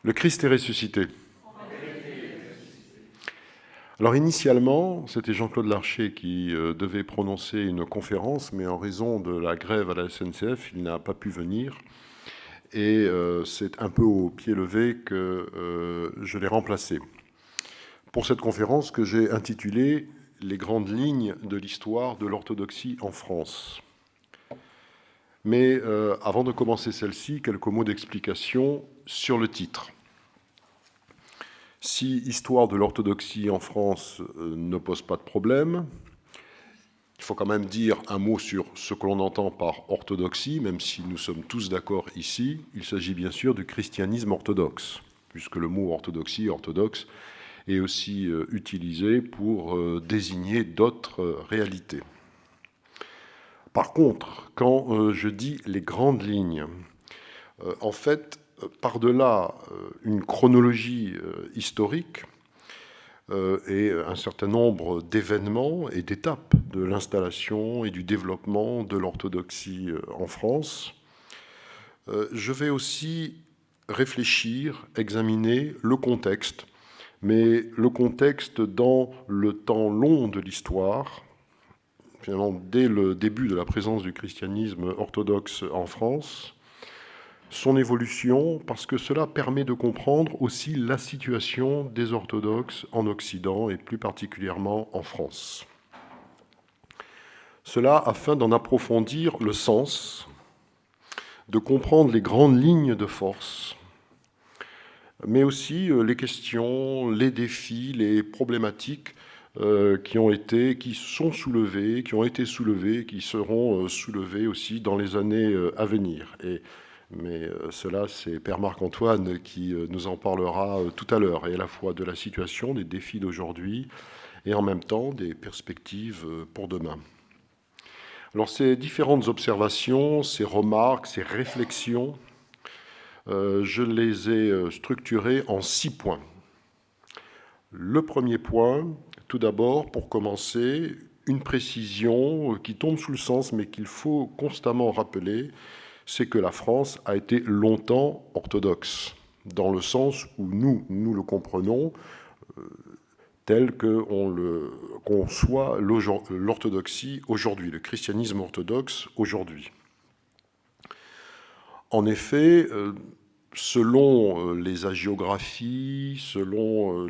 Le Christ est ressuscité. Alors initialement, c'était Jean-Claude Larcher qui devait prononcer une conférence, mais en raison de la grève à la SNCF, il n'a pas pu venir. Et c'est un peu au pied levé que je l'ai remplacé. Pour cette conférence que j'ai intitulée « Les grandes lignes de l'histoire de l'orthodoxie en France ». Mais avant de commencer celle-ci, quelques mots d'explication sur le titre. Si histoire de l'orthodoxie en France ne pose pas de problème, il faut quand même dire un mot sur ce que l'on entend par orthodoxie, même si nous sommes tous d'accord ici, il s'agit bien sûr du christianisme orthodoxe, puisque le mot orthodoxie, orthodoxe, est aussi utilisé pour désigner d'autres réalités. Par contre, quand je dis les grandes lignes, en fait, par-delà une chronologie historique et un certain nombre d'événements et d'étapes de l'installation et du développement de l'orthodoxie en France, je vais aussi réfléchir, examiner le contexte, mais le contexte dans le temps long de l'histoire, finalement dès le début de la présence du christianisme orthodoxe en France, son évolution, parce que cela permet de comprendre aussi la situation des orthodoxes en Occident et plus particulièrement en France. Cela afin d'en approfondir le sens, de comprendre les grandes lignes de force, mais aussi les questions, les défis, les problématiques qui sont soulevées, qui ont été soulevées, qui seront soulevées aussi dans les années à venir. Mais cela, c'est Père Marc-Antoine qui nous en parlera tout à l'heure, et à la fois de la situation, des défis d'aujourd'hui, et en même temps des perspectives pour demain. Alors ces différentes observations, ces remarques, ces réflexions, je les ai structurées en 6 points. Le premier point, tout d'abord, pour commencer, une précision qui tombe sous le sens, mais qu'il faut constamment rappeler, c'est que la France a été longtemps orthodoxe, dans le sens où nous le comprenons tel qu'on le conçoit l'orthodoxie aujourd'hui, le christianisme orthodoxe aujourd'hui. En effet, selon les hagiographies, selon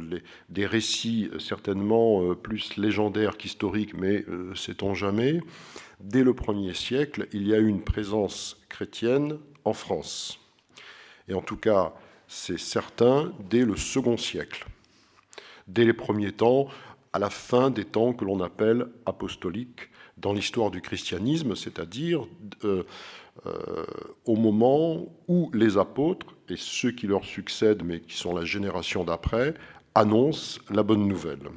des récits certainement plus légendaires qu'historiques, mais sait-on jamais, dès le 1er siècle, il y a eu une présence chrétienne en France. Et en tout cas, c'est certain, dès le 2e siècle, dès les premiers temps, à la fin des temps que l'on appelle apostoliques dans l'histoire du christianisme, c'est-à-dire au moment où les apôtres, et ceux qui leur succèdent, mais qui sont la génération d'après, annoncent la bonne nouvelle.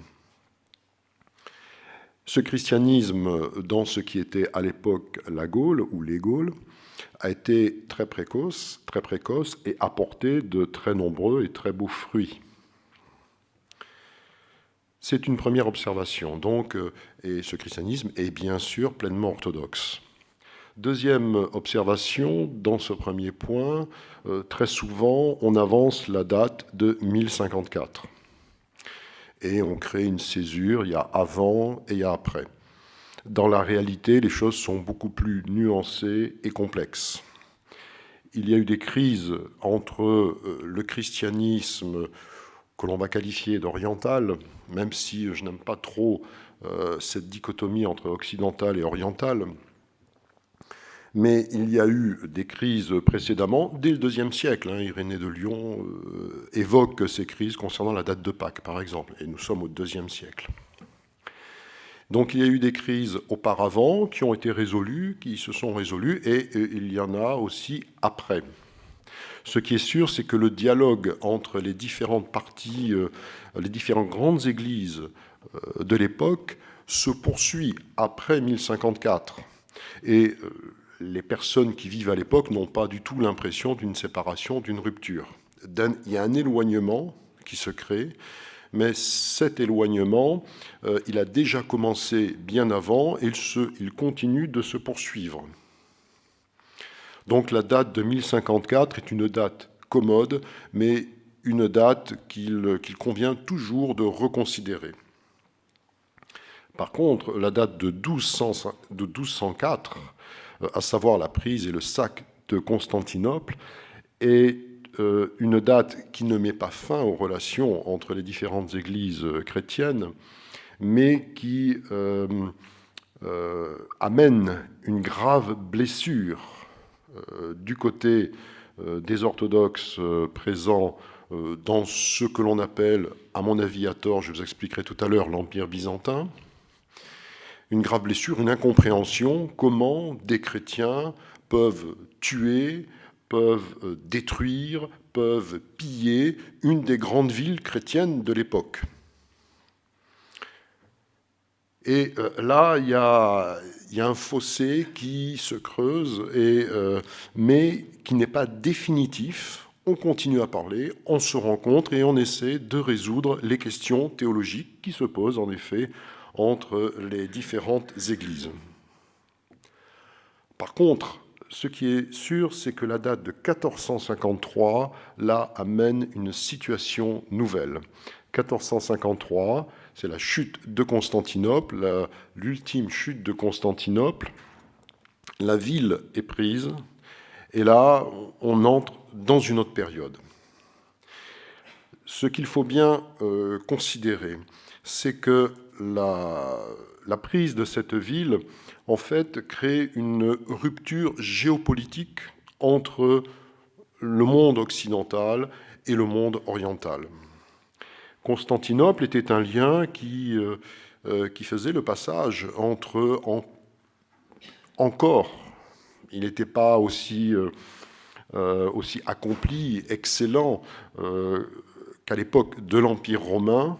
Ce christianisme, dans ce qui était à l'époque la Gaule, ou les Gaules, a été très précoce et apporté de très nombreux et très beaux fruits. C'est une première observation, donc, et ce christianisme est bien sûr pleinement orthodoxe. Deuxième observation, dans ce premier point, très souvent, on avance la date de 1054. Et on crée une césure, il y a avant et il y a après. Dans la réalité, les choses sont beaucoup plus nuancées et complexes. Il y a eu des crises entre le christianisme que l'on va qualifier d'oriental, même si je n'aime pas trop cette dichotomie entre occidental et oriental. Mais il y a eu des crises précédemment, dès le IIe siècle. Irénée de Lyon évoque ces crises concernant la date de Pâques, par exemple, et nous sommes au IIe siècle. Donc il y a eu des crises auparavant qui ont été résolues, qui se sont résolues, et il y en a aussi après. Ce qui est sûr, c'est que le dialogue entre les différentes parties, les différentes grandes églises de l'époque se poursuit après 1054. Et les personnes qui vivent à l'époque n'ont pas du tout l'impression d'une séparation, d'une rupture. Il y a un éloignement qui se crée, mais cet éloignement, il a déjà commencé bien avant et il continue de se poursuivre. Donc la date de 1054 est une date commode, mais une date qu'il convient toujours de reconsidérer. Par contre, la date de 1204, à savoir la prise et le sac de Constantinople, est une date qui ne met pas fin aux relations entre les différentes églises chrétiennes, mais qui amène une grave blessure du côté des orthodoxes présents dans ce que l'on appelle, à mon avis à tort, je vous expliquerai tout à l'heure, l'Empire byzantin. Une grave blessure, une incompréhension, comment des chrétiens peuvent tuer, peuvent détruire, peuvent piller une des grandes villes chrétiennes de l'époque. Et là, il y a un fossé qui se creuse, mais qui n'est pas définitif. On continue à parler, on se rencontre et on essaie de résoudre les questions théologiques qui se posent en effet entre les différentes églises. Par contre, ce qui est sûr, c'est que la date de 1453, là, amène une situation nouvelle. 1453, c'est la chute de Constantinople, l'ultime chute de Constantinople. La ville est prise, et là, on entre dans une autre période. Ce qu'il faut bien considérer, c'est que la prise de cette ville, en fait, crée une rupture géopolitique entre le monde occidental et le monde oriental. Constantinople était un lien qui faisait le passage entre encore. Il n'était pas aussi accompli, excellent qu'à l'époque de l'Empire romain,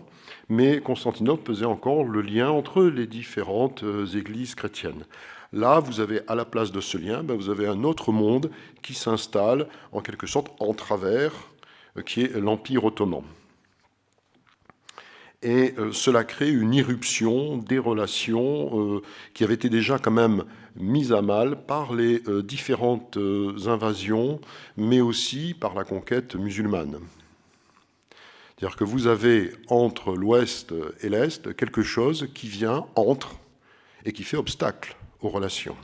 mais Constantinople faisait encore le lien entre les différentes églises chrétiennes. Là, vous avez à la place de ce lien, vous avez un autre monde qui s'installe en quelque sorte en travers, qui est l'Empire ottoman. Et cela crée une irruption des relations qui avaient été déjà quand même mises à mal par les différentes invasions, mais aussi par la conquête musulmane. C'est-à-dire que vous avez entre l'Ouest et l'Est quelque chose qui vient entre et qui fait obstacle aux relations.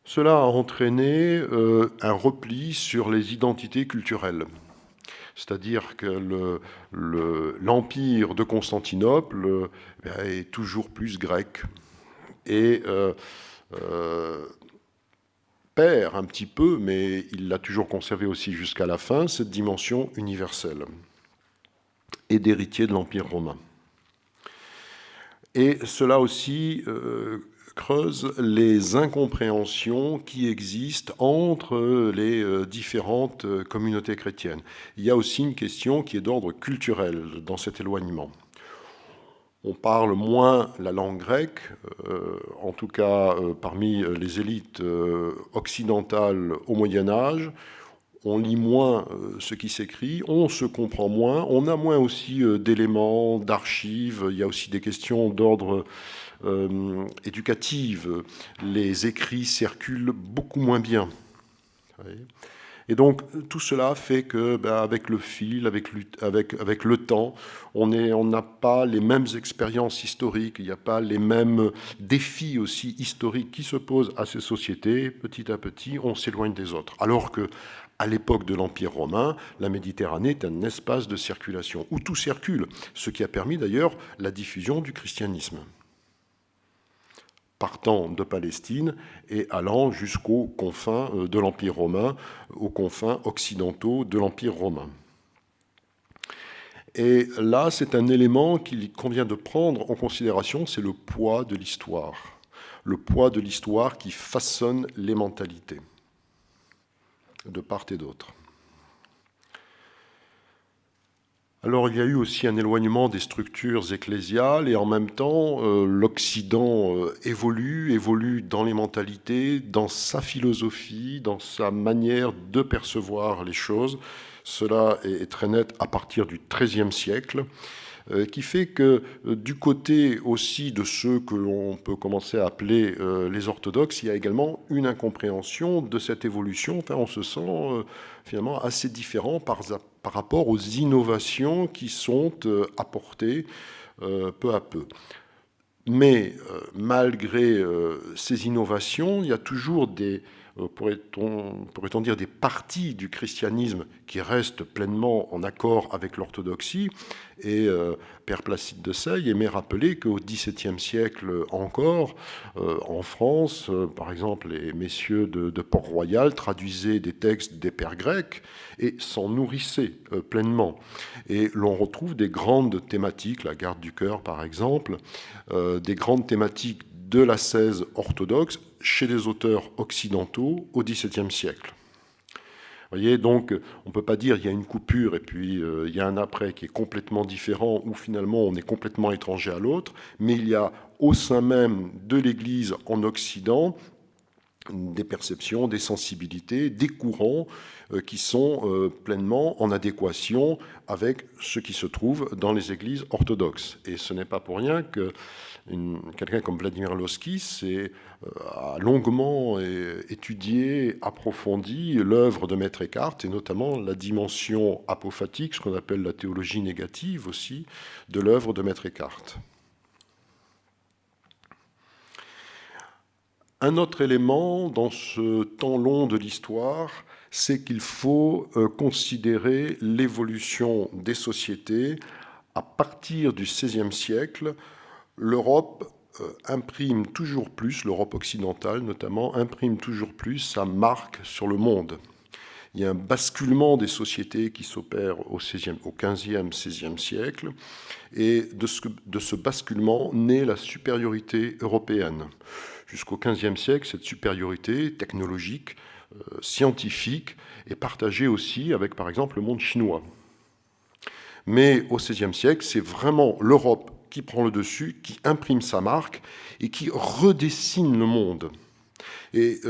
Cela a entraîné un repli sur les identités culturelles. C'est-à-dire que l'empire de Constantinople est toujours plus grec et perd un petit peu, mais il l'a toujours conservé aussi jusqu'à la fin, cette dimension universelle et d'héritier de l'Empire romain. Et cela aussi creuse les incompréhensions qui existent entre les différentes communautés chrétiennes. Il y a aussi une question qui est d'ordre culturel dans cet éloignement. On parle moins la langue grecque, en tout cas parmi les élites occidentales au Moyen-Âge. On lit moins ce qui s'écrit, on se comprend moins, on a moins aussi d'éléments, d'archives, il y a aussi des questions d'ordre éducatif, les écrits circulent beaucoup moins bien. Et donc tout cela fait que, avec le fil, avec le temps, on n'a pas les mêmes expériences historiques, il n'y a pas les mêmes défis aussi historiques qui se posent à ces sociétés. Petit à petit, on s'éloigne des autres. Alors que à l'époque de l'Empire romain, la Méditerranée est un espace de circulation où tout circule, ce qui a permis d'ailleurs la diffusion du christianisme, partant de Palestine et allant jusqu'aux confins de l'Empire romain, aux confins occidentaux de l'Empire romain. Et là, c'est un élément qu'il convient de prendre en considération, c'est le poids de l'histoire. Le poids de l'histoire qui façonne les mentalités, de part et d'autre. Alors il y a eu aussi un éloignement des structures ecclésiales et en même temps l'Occident évolue dans les mentalités, dans sa philosophie, dans sa manière de percevoir les choses. Cela est très net à partir du XIIIe siècle. qui fait que du côté aussi de ceux que l'on peut commencer à appeler les orthodoxes, il y a également une incompréhension de cette évolution. Enfin, on se sent finalement assez différent par rapport aux innovations qui sont apportées peu à peu. Mais malgré ces innovations, il y a toujours pourrait-on dire, des parties du christianisme qui restent pleinement en accord avec l'orthodoxie. Et Père Placide de Seye aimait rappeler qu'au XVIIe siècle encore, en France, par exemple, les messieurs de Port-Royal traduisaient des textes des pères grecs et s'en nourrissaient pleinement. Et l'on retrouve des grandes thématiques, la garde du cœur par exemple, des grandes thématiques de l'ascèse orthodoxe chez des auteurs occidentaux au XVIIe siècle. Vous voyez, donc on ne peut pas dire qu'il y a une coupure et puis il y a un après qui est complètement différent où finalement on est complètement étranger à l'autre, mais il y a au sein même de l'Église en Occident des perceptions, des sensibilités, des courants qui sont pleinement en adéquation avec ce qui se trouve dans les églises orthodoxes. Et ce n'est pas pour rien que quelqu'un comme Vladimir Lossky a longuement étudié, approfondi l'œuvre de Maître Eckhart, et notamment la dimension apophatique, ce qu'on appelle la théologie négative aussi, de l'œuvre de Maître Eckhart. Un autre élément dans ce temps long de l'histoire, c'est qu'il faut considérer l'évolution des sociétés. À partir du XVIe siècle, l'Europe imprime toujours plus, l'Europe occidentale notamment, imprime toujours plus sa marque sur le monde. Il y a un basculement des sociétés qui s'opère au XVe, XVIe siècle, et de ce basculement naît la supériorité européenne. Jusqu'au XVe siècle, cette supériorité technologique, scientifique, est partagée aussi avec, par exemple, le monde chinois. Mais au XVIe siècle, c'est vraiment l'Europe qui prend le dessus, qui imprime sa marque et qui redessine le monde. Et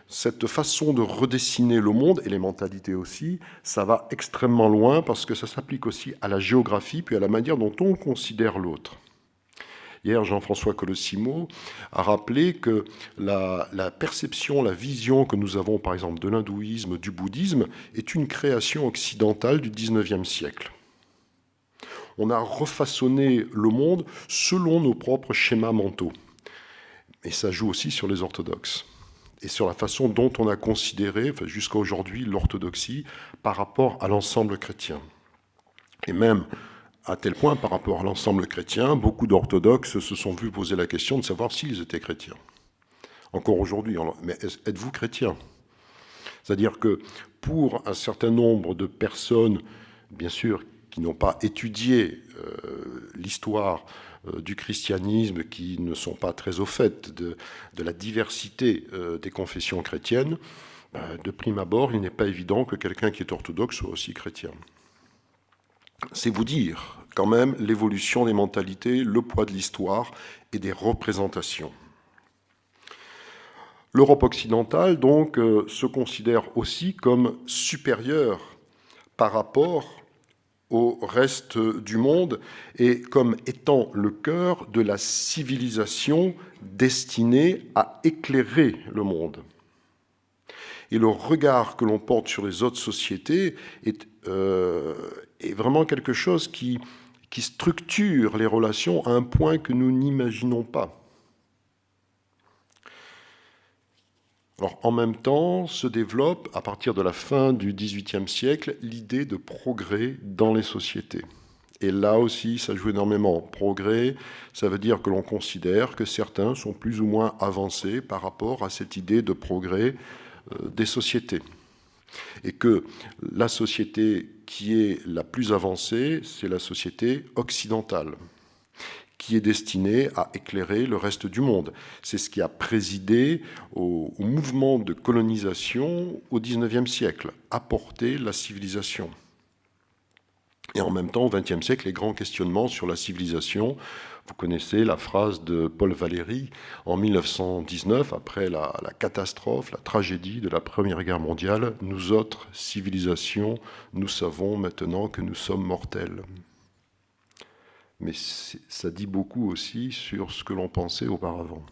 cette façon de redessiner le monde, et les mentalités aussi, ça va extrêmement loin parce que ça s'applique aussi à la géographie, puis à la manière dont on considère l'autre. Hier, Jean-François Colosimo a rappelé que la perception, la vision que nous avons, par exemple, de l'hindouisme, du bouddhisme, est une création occidentale du XIXe siècle. On a refaçonné le monde selon nos propres schémas mentaux. Et ça joue aussi sur les orthodoxes et sur la façon dont on a considéré, jusqu'à aujourd'hui, l'orthodoxie par rapport à l'ensemble chrétien. Et même, à tel point, par rapport à l'ensemble chrétien, beaucoup d'orthodoxes se sont vus poser la question de savoir s'ils étaient chrétiens. Encore aujourd'hui, mais êtes-vous chrétien ? C'est-à-dire que pour un certain nombre de personnes, bien sûr, qui n'ont pas étudié l'histoire du christianisme, qui ne sont pas très au fait de la diversité des confessions chrétiennes, de prime abord, il n'est pas évident que quelqu'un qui est orthodoxe soit aussi chrétien. C'est vous dire quand même l'évolution des mentalités, le poids de l'histoire et des représentations. L'Europe occidentale, donc, se considère aussi comme supérieure par rapport au reste du monde et comme étant le cœur de la civilisation destinée à éclairer le monde. Et le regard que l'on porte sur les autres sociétés est vraiment quelque chose qui structure les relations à un point que nous n'imaginons pas. Alors, en même temps, se développe, à partir de la fin du XVIIIe siècle, l'idée de progrès dans les sociétés. Et là aussi, ça joue énormément. Progrès, ça veut dire que l'on considère que certains sont plus ou moins avancés par rapport à cette idée de progrès des sociétés. Et que la société qui est la plus avancée, c'est la société occidentale, qui est destinée à éclairer le reste du monde. C'est ce qui a présidé au mouvement de colonisation au XIXe siècle, apporter la civilisation. Et en même temps, au XXe siècle, les grands questionnements sur la civilisation. Vous connaissez la phrase de Paul Valéry en 1919, après la catastrophe, la tragédie de la Première Guerre mondiale. Nous autres, civilisations, nous savons maintenant que nous sommes mortels. mais ça dit beaucoup aussi sur ce que l'on pensait auparavant.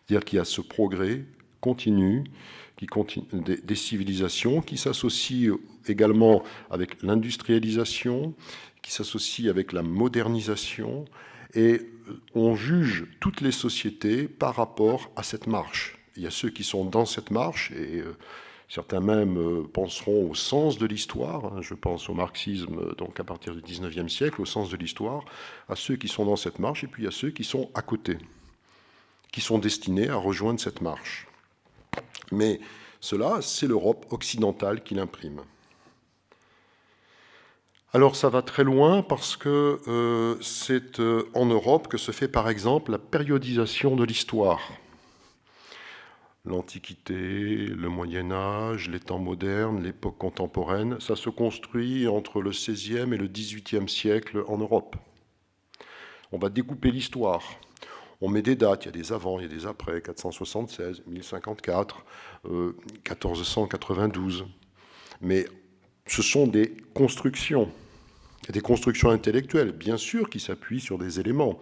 C'est-à-dire qu'il y a ce progrès continu, des civilisations qui s'associent également avec l'industrialisation, qui s'associent avec la modernisation, et on juge toutes les sociétés par rapport à cette marche. Il y a ceux qui sont dans cette marche, et certains même penseront au sens de l'histoire. Je pense au marxisme, donc à partir du XIXe siècle, au sens de l'histoire, à ceux qui sont dans cette marche, et puis à ceux qui sont à côté, qui sont destinés à rejoindre cette marche. Mais cela, c'est l'Europe occidentale qui l'imprime. Alors ça va très loin parce que c'est en Europe que se fait par exemple la périodisation de l'histoire. L'Antiquité, le Moyen-Âge, les temps modernes, l'époque contemporaine, ça se construit entre le XVIe et le XVIIIe siècle en Europe. On va découper l'histoire. On met des dates, il y a des avant, il y a des après, 476, 1054, 1492. Mais ce sont des constructions intellectuelles, bien sûr, qui s'appuient sur des éléments.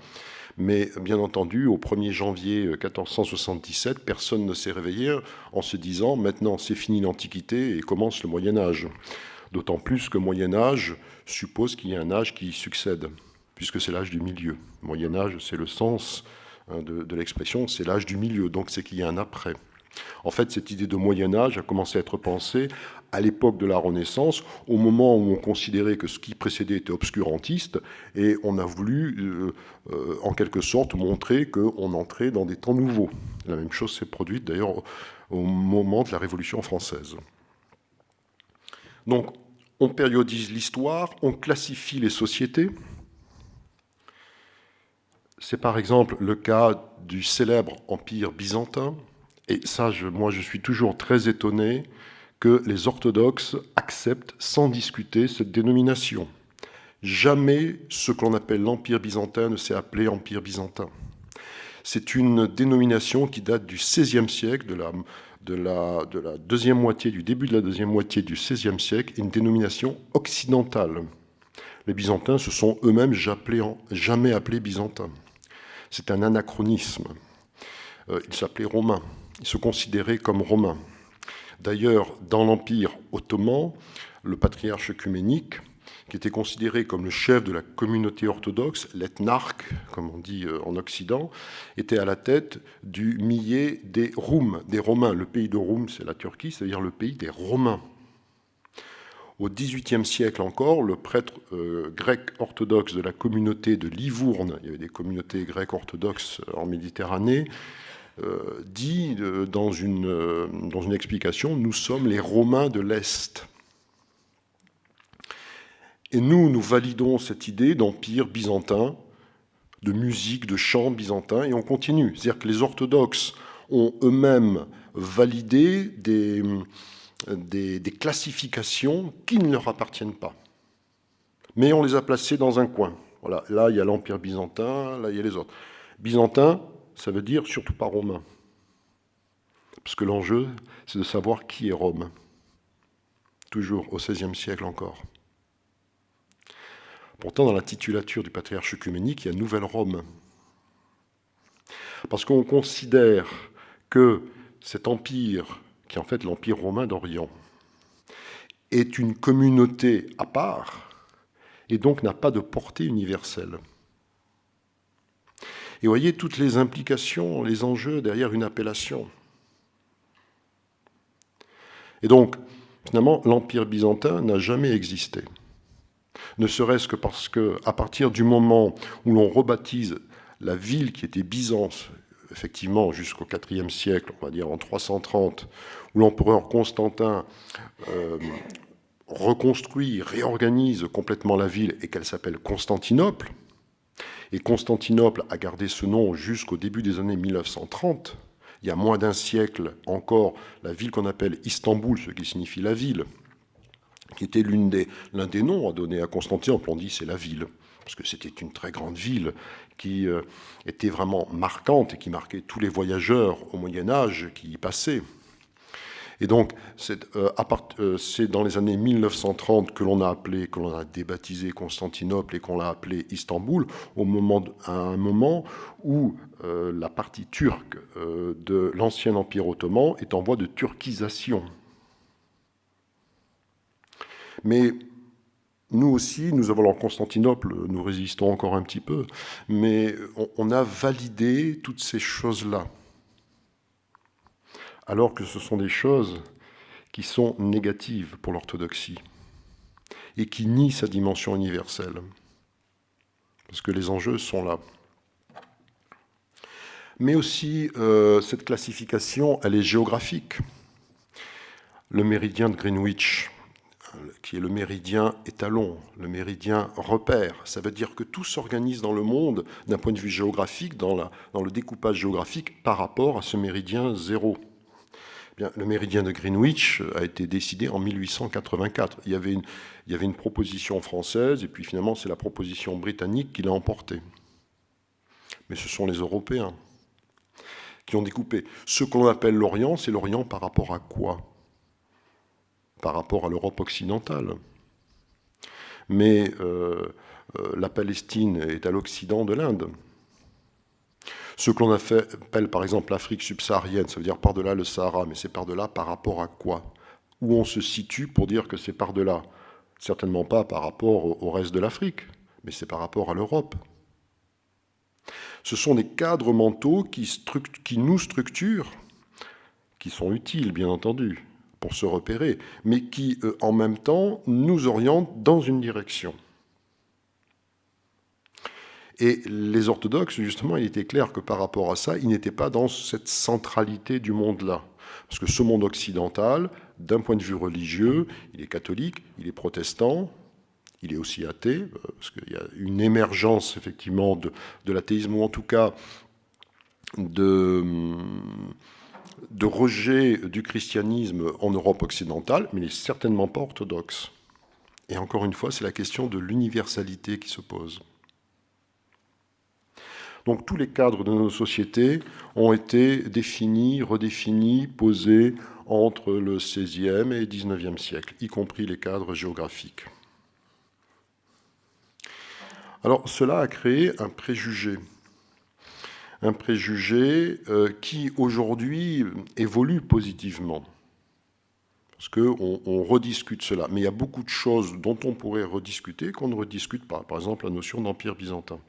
Mais bien entendu, au 1er janvier 1477, personne ne s'est réveillé en se disant « maintenant c'est fini l'Antiquité et commence le Moyen-Âge ». D'autant plus que le Moyen-Âge suppose qu'il y a un âge qui succède, puisque c'est l'âge du milieu. Le Moyen-Âge, c'est le sens de l'expression, c'est l'âge du milieu, donc c'est qu'il y a un après. En fait, cette idée de Moyen-Âge a commencé à être pensée à l'époque de la Renaissance, au moment où on considérait que ce qui précédait était obscurantiste, et on a voulu, en quelque sorte, montrer qu'on entrait dans des temps nouveaux. La même chose s'est produite d'ailleurs au moment de la Révolution française. Donc, on périodise l'histoire, on classifie les sociétés. C'est par exemple le cas du célèbre Empire byzantin. Et ça, moi, je suis toujours très étonné que les orthodoxes acceptent sans discuter cette dénomination. Jamais ce qu'on appelle l'Empire byzantin ne s'est appelé Empire byzantin. C'est une dénomination qui date du XVIe siècle, de la deuxième moitié, du début de la deuxième moitié du XVIe siècle, une dénomination occidentale. Les Byzantins se sont eux-mêmes jamais appelés byzantins. C'est un anachronisme. Ils s'appelaient romains. Ils se considéraient comme romains. D'ailleurs, dans l'Empire ottoman, le patriarche œcuménique, qui était considéré comme le chef de la communauté orthodoxe, l'ethnarque, comme on dit en Occident, était à la tête du millet des Roums, des Romains. Le pays de Roum, c'est la Turquie, c'est-à-dire le pays des Romains. Au XVIIIe siècle encore, le prêtre grec orthodoxe de la communauté de Livourne, il y avait des communautés grecques orthodoxes en Méditerranée, dit dans une explication, nous sommes les Romains de l'Est. Et nous validons cette idée d'empire byzantin, de musique, de chant byzantin, et on continue. C'est-à-dire que les orthodoxes ont eux-mêmes validé des classifications qui ne leur appartiennent pas. Mais on les a placées dans un coin. Voilà, là, il y a l'Empire byzantin, là, il y a les autres. Byzantin, ça veut dire surtout pas romain. Parce que l'enjeu, c'est de savoir qui est Rome. Toujours au XVIe siècle encore. Pourtant, dans la titulature du patriarche œcuménique, il y a Nouvelle Rome. Parce qu'on considère que cet empire, qui est en fait l'Empire romain d'Orient, est une communauté à part, et donc n'a pas de portée universelle. Et vous voyez toutes les implications, les enjeux derrière une appellation. Et donc, finalement, l'Empire byzantin n'a jamais existé. Ne serait-ce que parce qu'à partir du moment où l'on rebaptise la ville qui était Byzance, effectivement jusqu'au IVe siècle, on va dire en 330, où l'empereur Constantin reconstruit, réorganise complètement la ville et qu'elle s'appelle Constantinople, et Constantinople a gardé ce nom jusqu'au début des années 1930, il y a moins d'un siècle encore, la ville qu'on appelle Istanbul, ce qui signifie la ville, qui était l'un des noms à donner à Constantinople, on dit c'est la ville, parce que c'était une très grande ville qui était vraiment marquante et qui marquait tous les voyageurs au Moyen-Âge qui y passaient. Et donc, c'est dans les années 1930 que l'on a débaptisé Constantinople et qu'on l'a appelé Istanbul, à un moment où la partie turque de l'ancien Empire ottoman est en voie de turquisation. Mais nous aussi, nous avons en Constantinople, nous résistons encore un petit peu, mais on a validé toutes ces choses-là. Alors que ce sont des choses qui sont négatives pour l'orthodoxie et qui nient sa dimension universelle. Parce que les enjeux sont là. Mais aussi, cette classification, elle est géographique. Le méridien de Greenwich, qui est le méridien étalon, le méridien repère. Ça veut dire que tout s'organise dans le monde d'un point de vue géographique, dans le découpage géographique, par rapport à ce méridien zéro. Bien, le méridien de Greenwich a été décidé en 1884. Il y avait une proposition française, et puis finalement c'est la proposition britannique qui l'a emporté. Mais ce sont les Européens qui ont découpé. Ce qu'on appelle l'Orient, c'est l'Orient par rapport à quoi ? Par rapport à l'Europe occidentale. Mais la Palestine est à l'occident de l'Inde. Ce que l'on appelle par exemple l'Afrique subsaharienne, ça veut dire par-delà le Sahara, mais c'est par-delà par rapport à quoi ? Où on se situe pour dire que c'est par-delà ? Certainement pas par rapport au reste de l'Afrique, mais c'est par rapport à l'Europe. Ce sont des cadres mentaux qui nous structurent, qui sont utiles bien entendu pour se repérer, mais qui en même temps nous orientent dans une direction. Et les orthodoxes, justement, il était clair que par rapport à ça, ils n'étaient pas dans cette centralité du monde-là. Parce que ce monde occidental, d'un point de vue religieux, il est catholique, il est protestant, il est aussi athée, parce qu'il y a une émergence, effectivement, de l'athéisme, ou en tout cas de rejet du christianisme en Europe occidentale, mais il n'est certainement pas orthodoxe. Et encore une fois, c'est la question de l'universalité qui se pose. Donc tous les cadres de nos sociétés ont été définis, redéfinis, posés entre le XVIe et le XIXe siècle, y compris les cadres géographiques. Alors cela a créé un préjugé qui aujourd'hui évolue positivement. Parce qu'on rediscute cela. Mais il y a beaucoup de choses dont on pourrait rediscuter qu'on ne rediscute pas. Par exemple, la notion d'empire byzantin.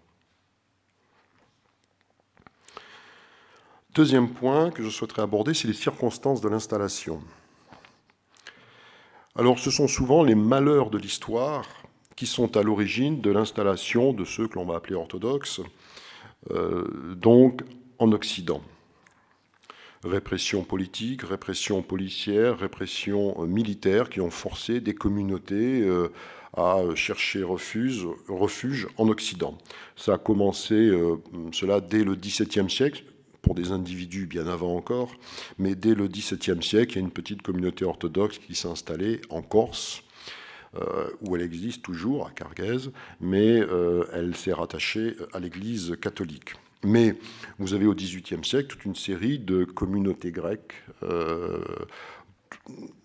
Deuxième point que je souhaiterais aborder, c'est les circonstances de l'installation. Alors, ce sont souvent les malheurs de l'histoire qui sont à l'origine de l'installation de ceux que l'on va appeler orthodoxes, donc en Occident. Répression politique, répression policière, répression militaire qui ont forcé des communautés à chercher refuge en Occident. Ça a commencé, cela dès le XVIIe siècle, pour des individus bien avant encore, mais dès le XVIIe siècle, il y a une petite communauté orthodoxe qui s'est installée en Corse, où elle existe toujours, à Cargèse, mais elle s'est rattachée à l'Église catholique. Mais vous avez au XVIIIe siècle toute une série de communautés grecques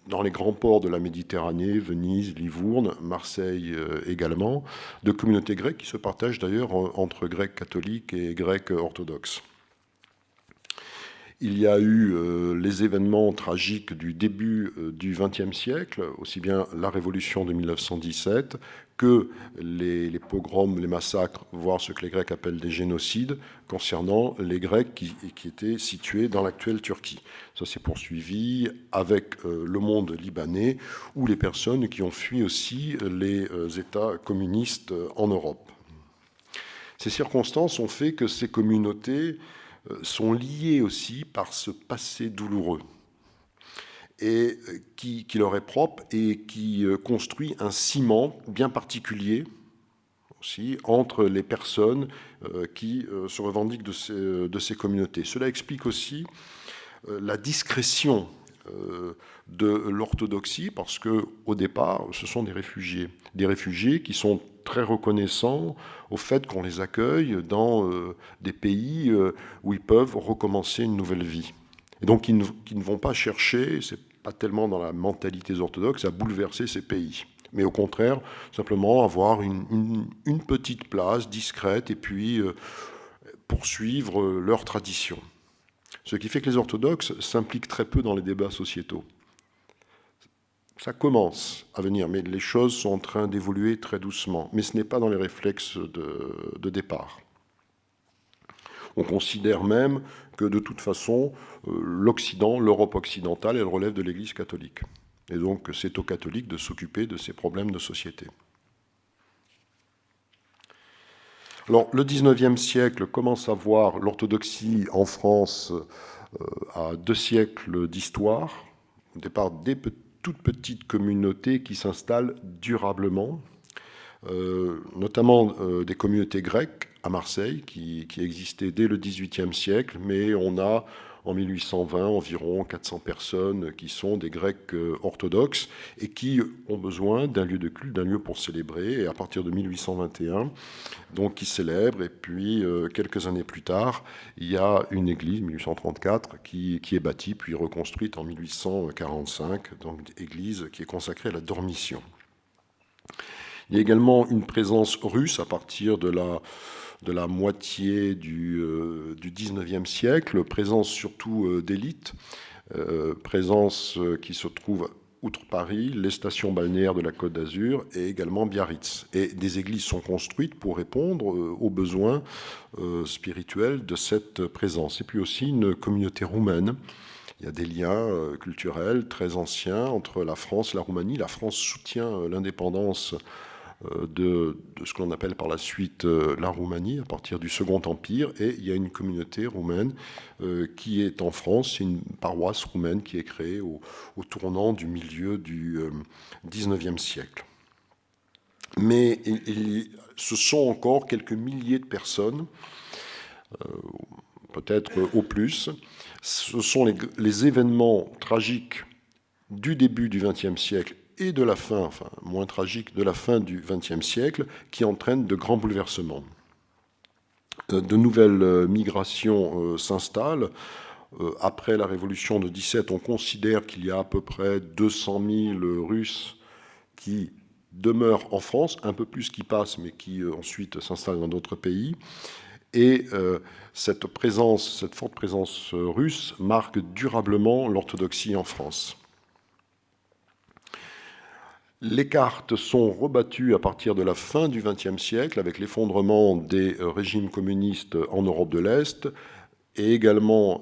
dans les grands ports de la Méditerranée, Venise, Livourne, Marseille également, de communautés grecques qui se partagent d'ailleurs entre Grecs catholiques et Grecs orthodoxes. Il y a eu les événements tragiques du début du XXe siècle, aussi bien la Révolution de 1917 que les pogroms, les massacres, voire ce que les Grecs appellent des génocides, concernant les Grecs qui étaient situés dans l'actuelle Turquie. Ça s'est poursuivi avec le monde libanais ou les personnes qui ont fui aussi les États communistes en Europe. Ces circonstances ont fait que ces communautés sont liés aussi par ce passé douloureux et qui leur est propre et qui construit un ciment bien particulier aussi entre les personnes qui se revendiquent de ces communautés. Cela explique aussi la discrétion de l'orthodoxie, parce qu'au départ, ce sont des réfugiés qui sont très reconnaissants au fait qu'on les accueille dans des pays où ils peuvent recommencer une nouvelle vie. Et donc, ils ne vont pas chercher, c'est pas tellement dans la mentalité orthodoxe à bouleverser ces pays, mais au contraire, simplement avoir une petite place discrète et puis poursuivre leur tradition. Ce qui fait que les orthodoxes s'impliquent très peu dans les débats sociétaux. Ça commence à venir, mais les choses sont en train d'évoluer très doucement. Mais ce n'est pas dans les réflexes de départ. On considère même que de toute façon, l'Occident, l'Europe occidentale, elle relève de l'Église catholique. Et donc c'est aux catholiques de s'occuper de ces problèmes de société. Alors le XIXe siècle commence à voir l'orthodoxie en France à 2 siècles d'histoire, au départ des toutes petites communautés qui s'installent durablement, notamment des communautés grecques à Marseille qui existaient dès le XVIIIe siècle, mais on a en 1820 environ 400 personnes qui sont des Grecs orthodoxes et qui ont besoin d'un lieu de culte, d'un lieu pour célébrer. Et à partir de 1821, donc ils célèbrent. Et puis quelques années plus tard, il y a une église, 1834, qui est bâtie puis reconstruite en 1845, donc une église qui est consacrée à la dormition. Il y a également une présence russe à partir de la moitié du XIXe siècle, présence surtout d'élite, présence qui se trouve outre Paris, les stations balnéaires de la Côte d'Azur et également Biarritz. Et des églises sont construites pour répondre aux besoins spirituels de cette présence. Et puis aussi une communauté roumaine. Il y a des liens culturels très anciens entre la France et la Roumanie. La France soutient l'indépendance de ce que l'on appelle par la suite la Roumanie, à partir du Second Empire, et il y a une communauté roumaine qui est en France, c'est une paroisse roumaine qui est créée au tournant du milieu du XIXe siècle. Mais ce sont encore quelques milliers de personnes, peut-être au plus. Ce sont les événements tragiques du début du XXe siècle et de la fin, enfin moins tragique, de la fin du XXe siècle, qui entraînent de grands bouleversements. De nouvelles migrations s'installent. Après la révolution de 17, on considère qu'il y a à peu près 200 000 Russes qui demeurent en France, un peu plus qui passent, mais qui ensuite s'installent dans d'autres pays. Et cette forte présence russe marque durablement l'orthodoxie en France. Les cartes sont rebattues à partir de la fin du XXe siècle avec l'effondrement des régimes communistes en Europe de l'Est et également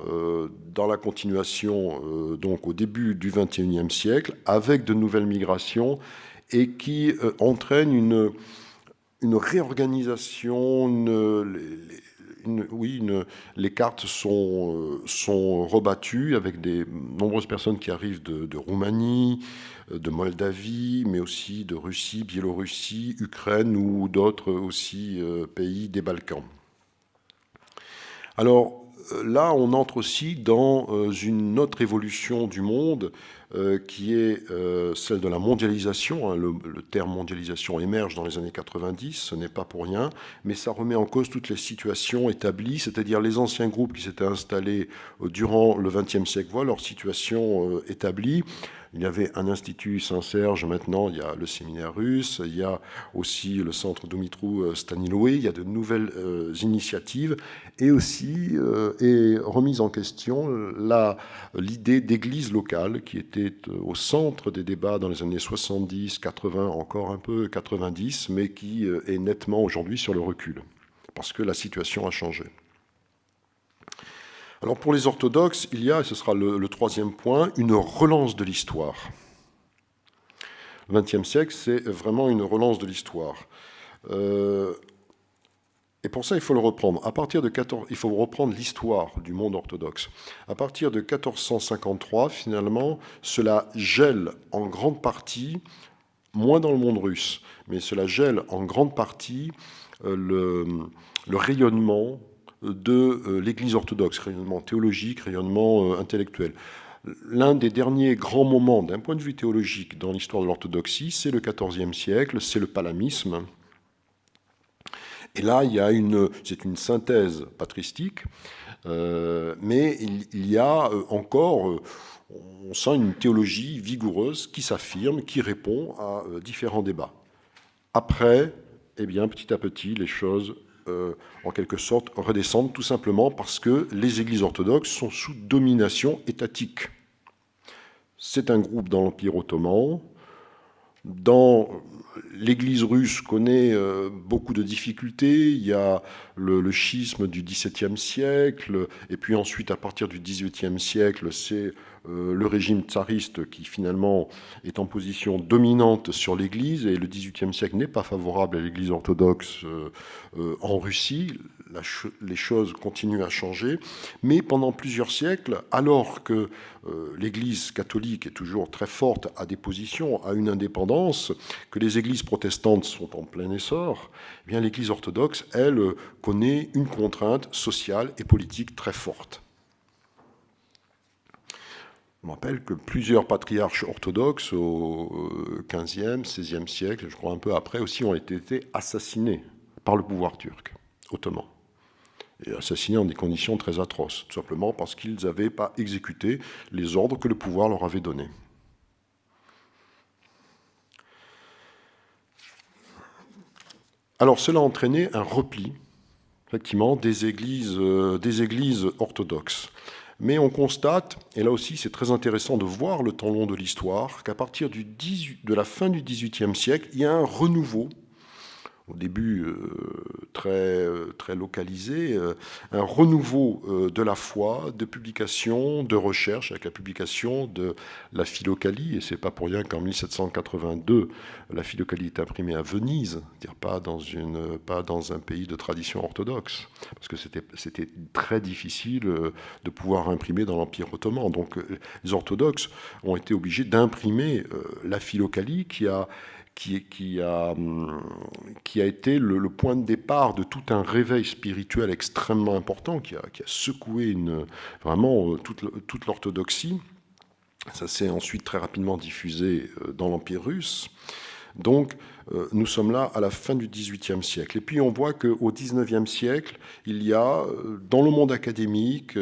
dans la continuation donc au début du XXIe siècle avec de nouvelles migrations et qui entraînent une réorganisation, les cartes sont rebattues avec de nombreuses personnes qui arrivent de Roumanie, de Moldavie, mais aussi de Russie, Biélorussie, Ukraine ou d'autres aussi pays des Balkans. Alors là, on entre aussi dans une autre évolution du monde qui est celle de la mondialisation. Le terme mondialisation émerge dans les années 90, ce n'est pas pour rien, mais ça remet en cause toutes les situations établies, c'est-à-dire les anciens groupes qui s'étaient installés durant le XXe siècle voient leur situation établie. Il y avait un institut Saint-Serge, maintenant il y a le séminaire russe, il y a aussi le centre Dumitru Staniloae, il y a de nouvelles initiatives, et aussi est remise en question l'idée d'église locale qui était au centre des débats dans les années 70, 80, encore un peu 90, mais qui est nettement aujourd'hui sur le recul, parce que la situation a changé. Alors pour les orthodoxes, il y a, et ce sera le troisième point, une relance de l'histoire. Le XXe siècle, c'est vraiment une relance de l'histoire. Et pour ça, il faut le reprendre. Il faut reprendre l'histoire du monde orthodoxe. À partir de 1453, finalement, cela gèle en grande partie, moins dans le monde russe, mais cela gèle en grande partie le rayonnement de l'Église orthodoxe, rayonnement théologique, rayonnement intellectuel. L'un des derniers grands moments d'un point de vue théologique dans l'histoire de l'orthodoxie, c'est le XIVe siècle, c'est le palamisme. Et là, c'est une synthèse patristique, mais il y a encore, on sent une théologie vigoureuse qui s'affirme, qui répond à différents débats. Après, eh bien, petit à petit, les choses, en quelque sorte, redescendent tout simplement parce que les églises orthodoxes sont sous domination étatique. C'est un groupe dans l'Empire ottoman. L'Église russe connaît beaucoup de difficultés. Il y a le schisme du XVIIe siècle, et puis ensuite, à partir du XVIIIe siècle, c'est le régime tsariste qui finalement est en position dominante sur l'Église, et le XVIIIe siècle n'est pas favorable à l'Église orthodoxe en Russie. Les choses continuent à changer, mais pendant plusieurs siècles, alors que l'Église catholique est toujours très forte à des positions, à une indépendance, que les églises protestantes sont en plein essor, eh bien l'Église orthodoxe, elle, connaît une contrainte sociale et politique très forte. Je me rappelle que plusieurs patriarches orthodoxes au XVe, XVIe siècle, je crois un peu après aussi, ont été assassinés par le pouvoir turc ottoman. Et assassinés en des conditions très atroces, tout simplement parce qu'ils n'avaient pas exécuté les ordres que le pouvoir leur avait donnés. Alors cela a entraîné un repli, effectivement, des églises orthodoxes. Mais on constate, et là aussi c'est très intéressant de voir le temps long de l'histoire, qu'à partir de la fin du XVIIIe siècle, il y a un renouveau, au début très localisé, un renouveau de la foi, de publication, de recherche, avec la publication de la Philokalie, et c'est pas pour rien qu'en 1782, la Philokalie est imprimée à Venise, c'est-à-dire pas dans un pays de tradition orthodoxe, parce que c'était très difficile de pouvoir imprimer dans l'Empire ottoman. Donc les orthodoxes ont été obligés d'imprimer la Philokalie qui a été le point de départ de tout un réveil spirituel extrêmement important, qui a secoué vraiment toute l'orthodoxie. Ça s'est ensuite très rapidement diffusé dans l'Empire russe. Donc, nous sommes là à la fin du XVIIIe siècle. Et puis, on voit qu'au XIXe siècle, il y a, dans le monde académique,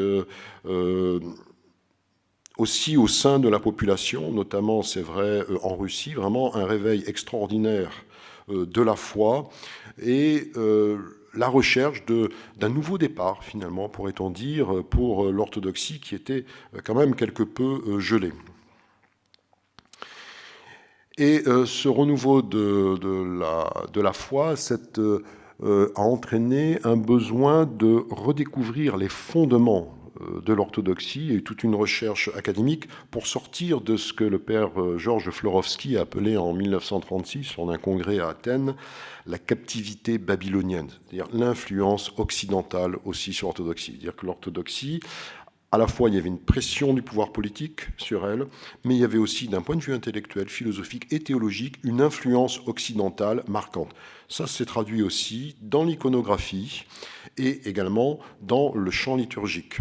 aussi au sein de la population, notamment, c'est vrai, en Russie, vraiment un réveil extraordinaire de la foi et la recherche d'un nouveau départ, finalement, pourrait-on dire, pour l'orthodoxie qui était quand même quelque peu gelée. Et ce renouveau de la foi a entraîné un besoin de redécouvrir les fondements de l'orthodoxie et toute une recherche académique pour sortir de ce que le père Georges Florovsky a appelé en 1936, lors d'un congrès à Athènes, la captivité babylonienne, c'est-à-dire l'influence occidentale aussi sur l'orthodoxie. C'est-à-dire que l'orthodoxie, à la fois, il y avait une pression du pouvoir politique sur elle, mais il y avait aussi, d'un point de vue intellectuel, philosophique et théologique, une influence occidentale marquante. Ça s'est traduit aussi dans l'iconographie et également dans le chant liturgique.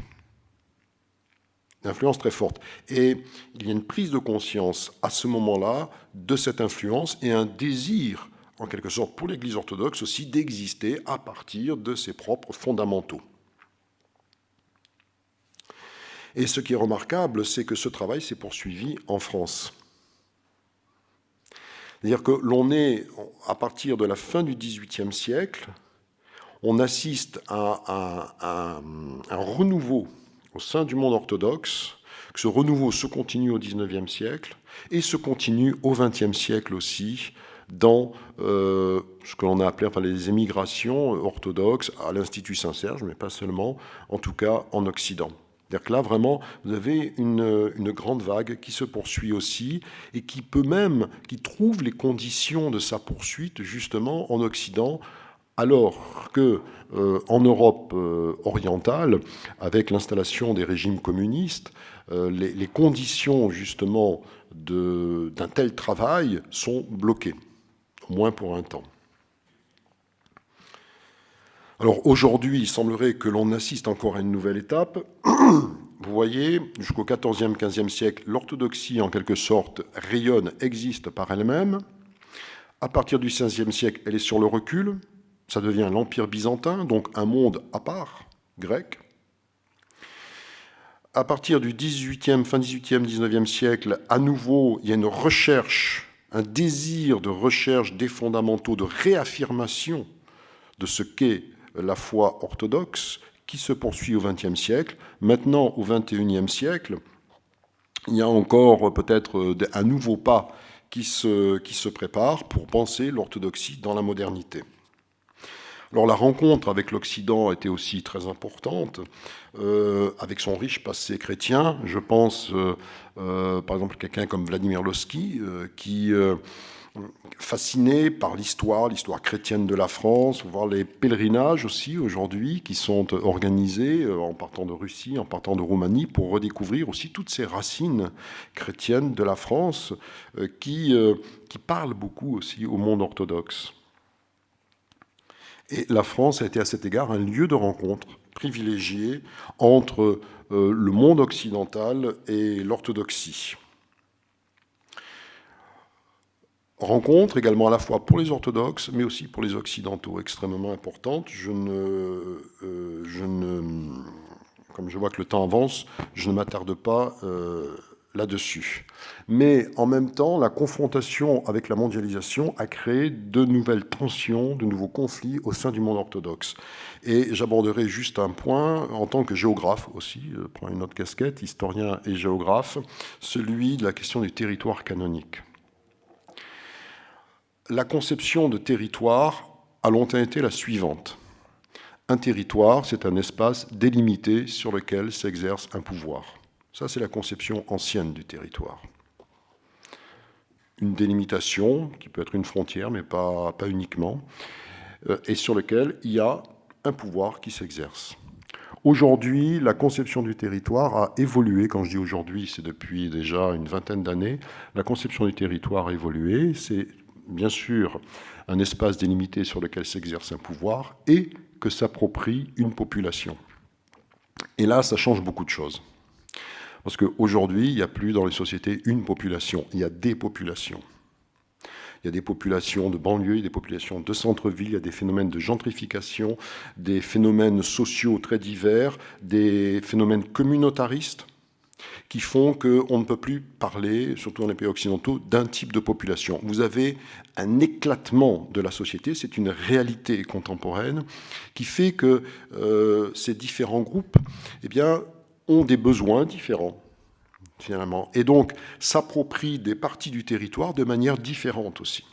Une influence très forte. Et il y a une prise de conscience à ce moment-là de cette influence et un désir, en quelque sorte, pour l'Église orthodoxe aussi, d'exister à partir de ses propres fondamentaux. Et ce qui est remarquable, c'est que ce travail s'est poursuivi en France. C'est-à-dire que l'on est, à partir de la fin du XVIIIe siècle, on assiste à un renouveau au sein du monde orthodoxe, que ce renouveau se continue au XIXe siècle et se continue au XXe siècle aussi, dans ce que l'on a appelé les émigrations orthodoxes à l'Institut Saint-Serge, mais pas seulement, en tout cas en Occident. C'est-à-dire que là, vraiment, vous avez une grande vague qui se poursuit aussi et qui trouve les conditions de sa poursuite, justement, en Occident, alors que en Europe orientale, avec l'installation des régimes communistes, les conditions, justement, d'un tel travail sont bloquées, au moins pour un temps. Alors aujourd'hui, il semblerait que l'on assiste encore à une nouvelle étape. Vous voyez, jusqu'au XIVe, XVe siècle, l'orthodoxie, en quelque sorte, rayonne, existe par elle-même. À partir du XVe siècle, elle est sur le recul. Ça devient l'Empire byzantin, donc un monde à part, grec. À partir du fin 18e, 19e siècle, à nouveau, il y a une recherche, un désir de recherche des fondamentaux, de réaffirmation de ce qu'est la foi orthodoxe, qui se poursuit au XXe siècle. Maintenant, au XXIe siècle, il y a encore peut-être un nouveau pas qui se prépare pour penser l'orthodoxie dans la modernité. Alors la rencontre avec l'Occident était aussi très importante, avec son riche passé chrétien. Je pense par exemple à quelqu'un comme Vladimir Lossky, qui fasciné par l'histoire chrétienne de la France, voire les pèlerinages aussi aujourd'hui qui sont organisés en partant de Russie, en partant de Roumanie, pour redécouvrir aussi toutes ces racines chrétiennes de la France qui parlent beaucoup aussi au monde orthodoxe. Et la France a été à cet égard un lieu de rencontre privilégié entre le monde occidental et l'orthodoxie. Rencontre également à la fois pour les orthodoxes, mais aussi pour les occidentaux, extrêmement importante. Comme je vois que le temps avance, je ne m'attarde pas là-dessus. Mais en même temps, la confrontation avec la mondialisation a créé de nouvelles tensions, de nouveaux conflits au sein du monde orthodoxe. Et j'aborderai juste un point, en tant que géographe aussi, je prends une autre casquette, historien et géographe, celui de la question du territoire canonique. La conception de territoire a longtemps été la suivante. Un territoire, c'est un espace délimité sur lequel s'exerce un pouvoir. Ça, c'est la conception ancienne du territoire. Une délimitation, qui peut être une frontière, mais pas uniquement, et sur lequel il y a un pouvoir qui s'exerce. Aujourd'hui, la conception du territoire a évolué. Quand je dis aujourd'hui, c'est depuis déjà une vingtaine d'années. La conception du territoire a évolué. C'est bien sûr un espace délimité sur lequel s'exerce un pouvoir et que s'approprie une population. Et là, ça change beaucoup de choses. Parce qu'aujourd'hui, il n'y a plus dans les sociétés une population, il y a des populations. Il y a des populations de banlieue, il y a des populations de centre-ville, il y a des phénomènes de gentrification, des phénomènes sociaux très divers, des phénomènes communautaristes qui font qu'on ne peut plus parler, surtout dans les pays occidentaux, d'un type de population. Vous avez un éclatement de la société, c'est une réalité contemporaine qui fait que ces différents groupes ont des besoins différents, finalement, et donc s'approprient des parties du territoire de manière différente aussi.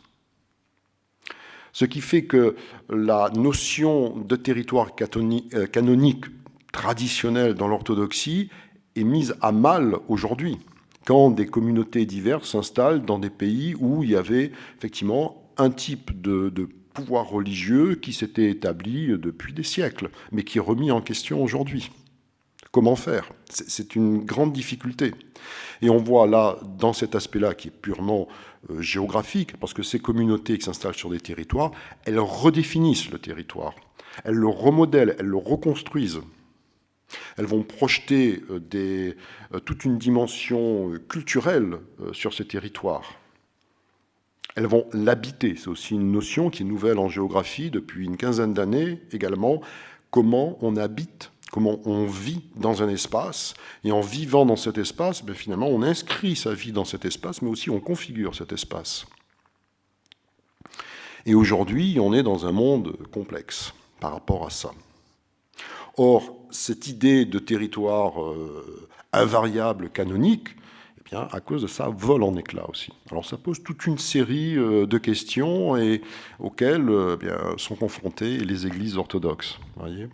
Ce qui fait que la notion de territoire canonique traditionnelle dans l'orthodoxie est mise à mal aujourd'hui, quand des communautés diverses s'installent dans des pays où il y avait effectivement un type de pouvoir religieux qui s'était établi depuis des siècles, mais qui est remis en question aujourd'hui. Comment faire ? C'est une grande difficulté. Et on voit là, dans cet aspect-là, qui est purement géographique, parce que ces communautés qui s'installent sur des territoires, elles redéfinissent le territoire, elles le remodèlent, elles le reconstruisent. Elles vont projeter toute une dimension culturelle sur ces territoires. Elles vont l'habiter. C'est aussi une notion qui est nouvelle en géographie depuis une quinzaine d'années également. Comment on habite, comment on vit dans un espace. Et en vivant dans cet espace, finalement, on inscrit sa vie dans cet espace, mais aussi on configure cet espace. Et aujourd'hui, on est dans un monde complexe par rapport à ça. Or, cette idée de territoire invariable, canonique, à cause de ça, vole en éclats aussi. Alors ça pose toute une série de questions auxquelles sont confrontées les églises orthodoxes. Voyez.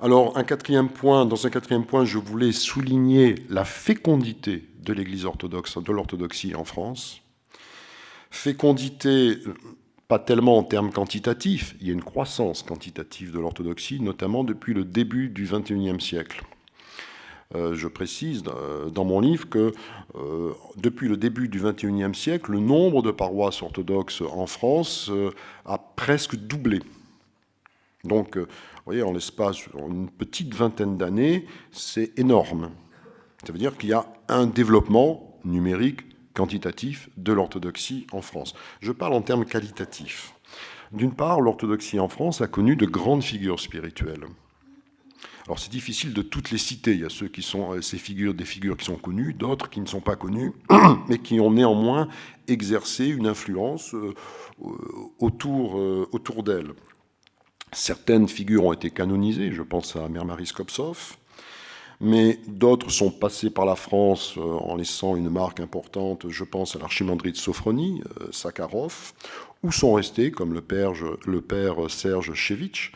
Alors, dans un quatrième point, je voulais souligner la fécondité de l'église orthodoxe, de l'orthodoxie en France. Fécondité, pas tellement en termes quantitatifs, il y a une croissance quantitative de l'orthodoxie, notamment depuis le début du XXIe siècle. Je précise dans mon livre que depuis le début du XXIe siècle, le nombre de paroisses orthodoxes en France a presque doublé. Donc, vous voyez, en l'espace d'une petite vingtaine d'années, c'est énorme. Ça veut dire qu'il y a un développement numérique, quantitatif de l'orthodoxie en France. Je parle en termes qualitatifs. D'une part, l'orthodoxie en France a connu de grandes figures spirituelles. Alors c'est difficile de toutes les citer. Il y a ceux qui sont des figures qui sont connues, d'autres qui ne sont pas connues, mais qui ont néanmoins exercé une influence autour d'elles. Certaines figures ont été canonisées, je pense à Mère Marie Skobtsov, mais d'autres sont passées par la France en laissant une marque importante, je pense à l'archimandrite Sophronie, Sakharov, ou sont restés, comme le père Serge Chevitch.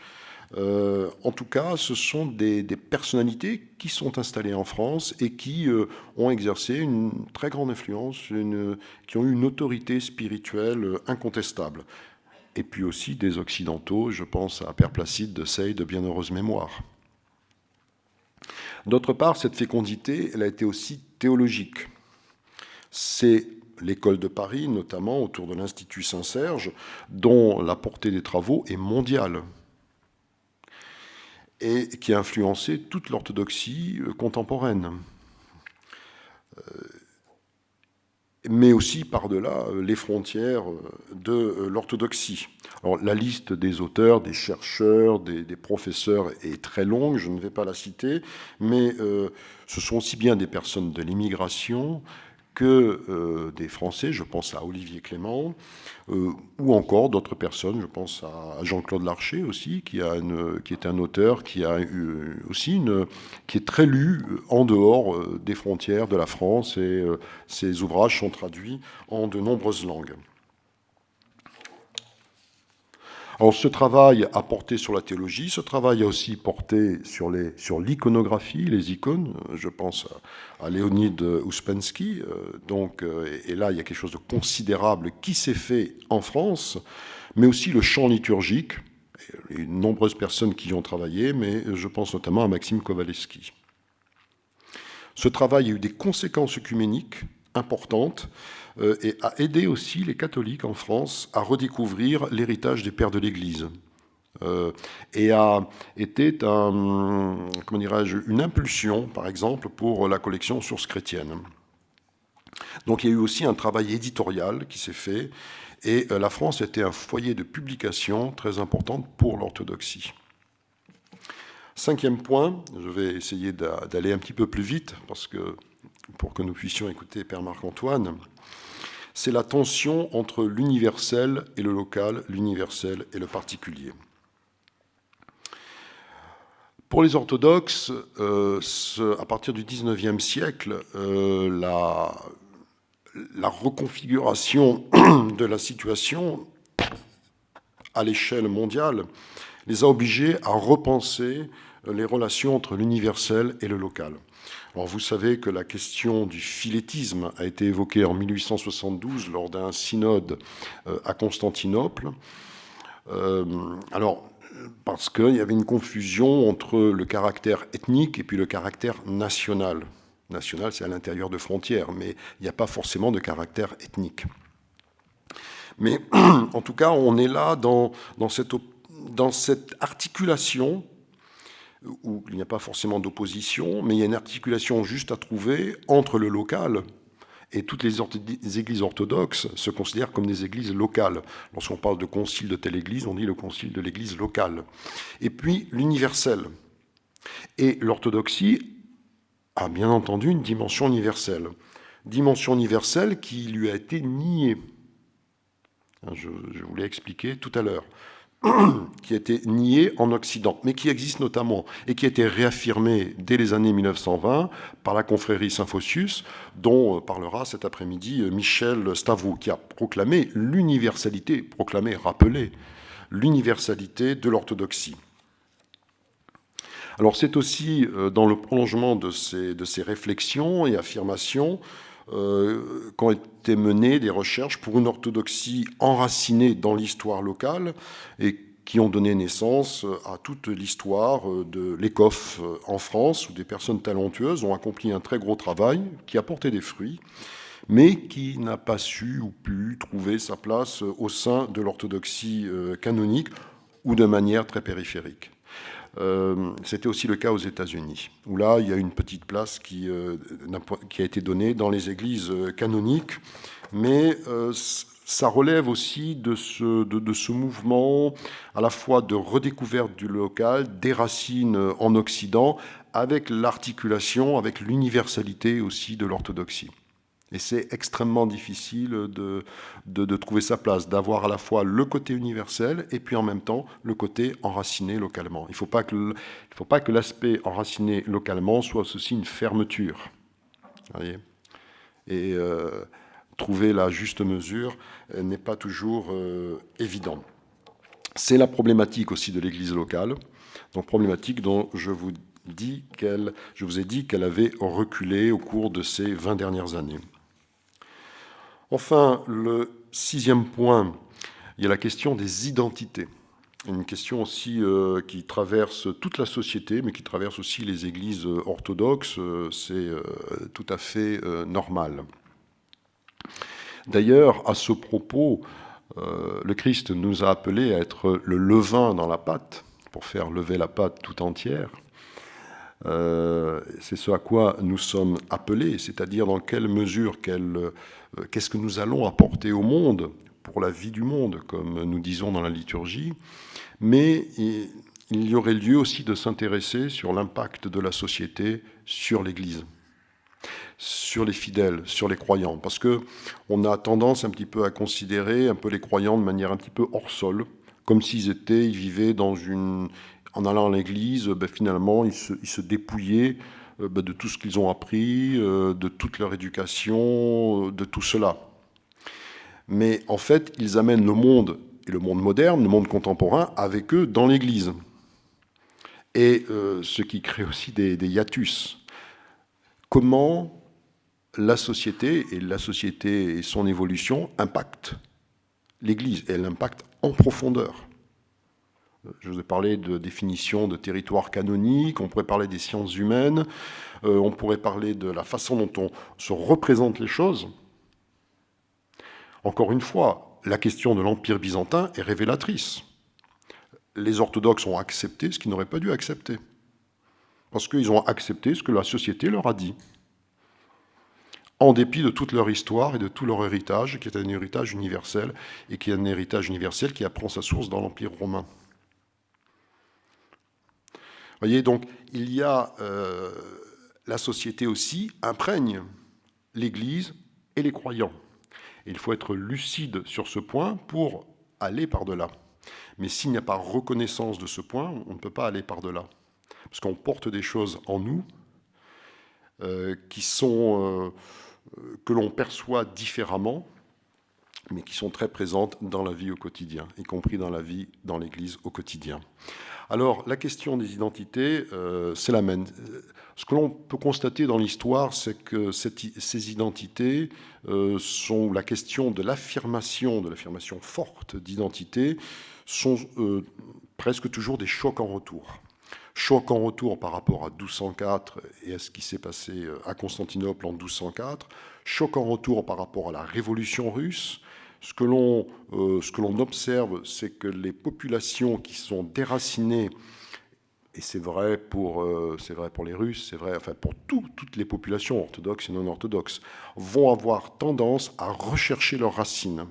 En tout cas, ce sont des personnalités qui sont installées en France et qui ont exercé une très grande influence, qui ont eu une autorité spirituelle incontestable. Et puis aussi des Occidentaux, je pense à Père Placide de Sey de bienheureuse mémoire. D'autre part, cette fécondité, elle a été aussi théologique. C'est l'école de Paris, notamment autour de l'Institut Saint-Serge, dont la portée des travaux est mondiale et qui a influencé toute l'orthodoxie contemporaine. Mais aussi par-delà les frontières de l'orthodoxie. Alors, la liste des auteurs, des chercheurs, des professeurs est très longue, je ne vais pas la citer, mais ce sont aussi bien des personnes de l'immigration que des Français, je pense à Olivier Clément, ou encore d'autres personnes, je pense à Jean-Claude Larcher aussi, qui est un auteur qui a eu aussi qui est très lu en dehors des frontières de la France, et ses ouvrages sont traduits en de nombreuses langues. Alors, ce travail a porté sur la théologie, ce travail a aussi porté sur l'iconographie, les icônes. Je pense à Léonide Ouspensky. Et là, il y a quelque chose de considérable qui s'est fait en France, mais aussi le chant liturgique. Il y a eu de nombreuses personnes qui y ont travaillé, mais je pense notamment à Maxime Kowalewski. Ce travail a eu des conséquences œcuméniques importantes et a aidé aussi les catholiques en France à redécouvrir l'héritage des pères de l'Église. Et a été une impulsion, par exemple, pour la collection Sources chrétiennes. Donc il y a eu aussi un travail éditorial qui s'est fait, et la France était un foyer de publication très important pour l'orthodoxie. 5e point, je vais essayer d'aller un petit peu plus vite, pour que nous puissions écouter Père Marc-Antoine, c'est la tension entre l'universel et le local, l'universel et le particulier. Pour les orthodoxes, à partir du XIXe siècle, la reconfiguration de la situation à l'échelle mondiale les a obligés à repenser les relations entre l'universel et le local. Alors vous savez que la question du philétisme a été évoquée en 1872 lors d'un synode à Constantinople. Parce qu'il y avait une confusion entre le caractère ethnique et puis le caractère national. National, c'est à l'intérieur de frontières, mais il n'y a pas forcément de caractère ethnique. Mais en tout cas, on est là dans cette articulation où il n'y a pas forcément d'opposition, mais il y a une articulation juste à trouver entre le local, et toutes les églises orthodoxes se considèrent comme des églises locales. Lorsqu'on parle de concile de telle église, on dit le concile de l'église locale. Et puis l'universel. Et l'orthodoxie a bien entendu une dimension universelle. Dimension universelle qui lui a été niée. Je vous l'ai expliqué tout à l'heure. Qui a été nié en Occident, mais qui existe notamment et qui a été réaffirmé dès les années 1920 par la confrérie Saint-Photius, dont parlera cet après-midi Michel Stavroux, qui a proclamé rappelé l'universalité de l'orthodoxie. Alors c'est aussi dans le prolongement de ces réflexions et affirmations qu'ont été menées des recherches pour une orthodoxie enracinée dans l'histoire locale et qui ont donné naissance à toute l'histoire de l'ECOF en France, où des personnes talentueuses ont accompli un très gros travail qui a porté des fruits, mais qui n'a pas su ou pu trouver sa place au sein de l'orthodoxie canonique ou de manière très périphérique. C'était aussi le cas aux États-Unis, où là, il y a une petite place qui a été donnée dans les églises canoniques, mais ça relève aussi de ce mouvement à la fois de redécouverte du local, des racines en Occident, avec l'articulation, avec l'universalité aussi de l'orthodoxie. Et c'est extrêmement difficile de trouver sa place, d'avoir à la fois le côté universel et puis en même temps le côté enraciné localement. Il ne faut pas que l'aspect enraciné localement soit aussi une fermeture. Voyez, et trouver la juste mesure n'est pas toujours évident. C'est la problématique aussi de l'Église locale, donc problématique dont je vous ai dit qu'elle avait reculé au cours de ces 20 dernières années. Enfin, le 6e point, il y a la question des identités. Une question aussi qui traverse toute la société, mais qui traverse aussi les églises orthodoxes. C'est tout à fait normal. D'ailleurs, à ce propos, le Christ nous a appelés à être le levain dans la pâte, pour faire lever la pâte tout entière. C'est ce à quoi nous sommes appelés, c'est-à-dire dans quelle mesure, qu'est-ce que nous allons apporter au monde, pour la vie du monde, comme nous disons dans la liturgie, mais il y aurait lieu aussi de s'intéresser sur l'impact de la société sur l'Église, sur les fidèles, sur les croyants, parce qu'on a tendance un petit peu à considérer un peu les croyants de manière un petit peu hors sol, comme ils vivaient en allant à l'église, finalement, ils se dépouillaient de tout ce qu'ils ont appris, de toute leur éducation, de tout cela. Mais en fait, ils amènent le monde, et le monde moderne, le monde contemporain, avec eux dans l'église. Et ce qui crée aussi des hiatus. Comment la société et son évolution impactent l'église, et elle l'impacte en profondeur. Je vous ai parlé de définition de territoire canonique, on pourrait parler des sciences humaines, on pourrait parler de la façon dont on se représente les choses. Encore une fois, la question de l'Empire byzantin est révélatrice. Les orthodoxes ont accepté ce qu'ils n'auraient pas dû accepter, parce qu'ils ont accepté ce que la société leur a dit, en dépit de toute leur histoire et de tout leur héritage, qui est un héritage universel, et qui est un héritage universel qui apprend sa source dans l'Empire romain. Vous voyez, donc, il y a la société aussi imprègne l'Église et les croyants. Et il faut être lucide sur ce point pour aller par-delà. Mais s'il n'y a pas reconnaissance de ce point, on ne peut pas aller par-delà. Parce qu'on porte des choses en nous qui sont, que l'on perçoit différemment, mais qui sont très présentes dans la vie au quotidien, y compris dans la vie dans l'Église au quotidien. Alors, la question des identités, c'est la même. Ce que l'on peut constater dans l'histoire, c'est que ces identités sont la question de l'affirmation forte d'identité, sont presque toujours des chocs en retour. Choc en retour par rapport à 1204 et à ce qui s'est passé à Constantinople en 1204, choc en retour par rapport à la révolution russe. Ce que l'on observe, c'est que les populations qui sont déracinées, et c'est vrai pour les Russes, c'est vrai pour toutes les populations orthodoxes et non orthodoxes, vont avoir tendance à rechercher leurs racines,